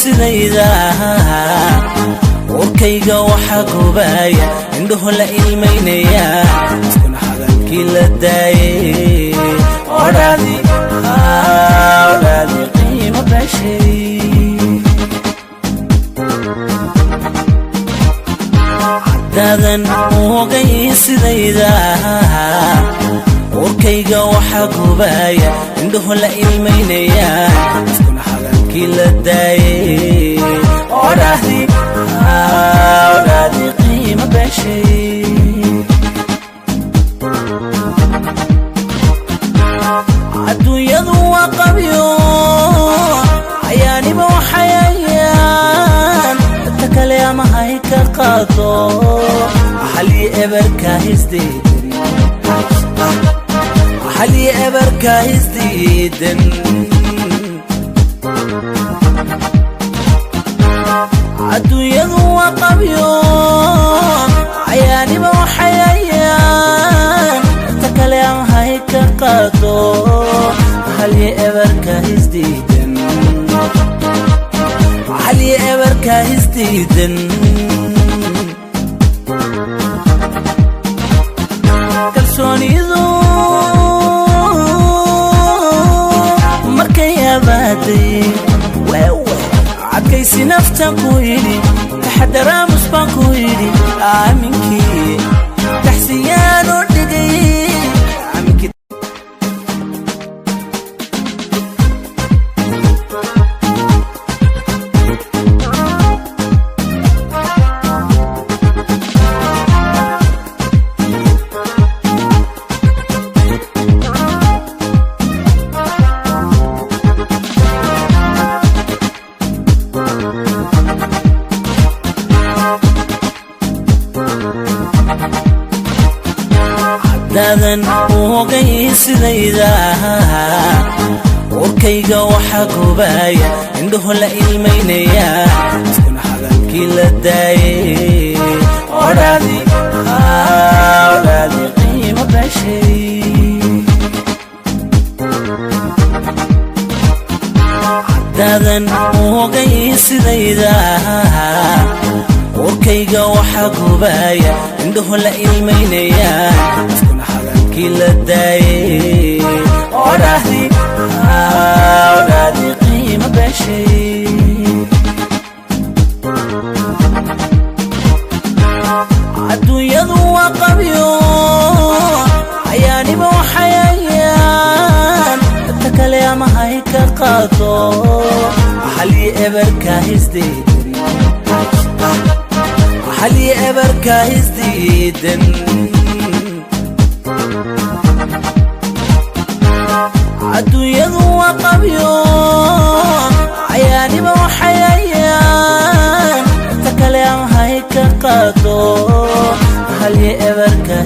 sidayda warkayga waxa gubaya indhuhu la ilmeynaya iskuna hadalkii la daayay odhaadi qiimo bashay dadan ogay sidayda warkayga waxa gubaya indhuhu la ilmeynaya iskuna hadalkii la daayay odhaadi qiimo bashay adduunyadu waa qabyo ayaaniba waxayayaan dadka kale ama hay ka qaado xalli eberka hisdiidan adduunyadu waa qabyo ayaaniba waxayayaan dadka kale ama hay ka qaado xalli eberka hisdiidan kalsoonidu markay abaaday adkaysi naftan ku yidhi taxadaraamus baan ku yidhi aaminkii taxsiyaan u dhigay dadan ogay sidayda warkayga waxa gubaya indhuhu la ilmeynaya iskuna hadalkii la daayay odhaadi qiimo bashay dadan ogay sidayda warkayga waxa gubaya indhuhu la ilmeynaya iskuna hadalkii la daayay odhaadi qiimo bashay adduunyadu waa qabyo ayaaniba waxayayaan dadka kale ama hay ka qaado xalli eberka hisdiidan adduunyadu waa qabyo ayaaniba waxayayaan dadka kale ama hay ka qaado xalli eberka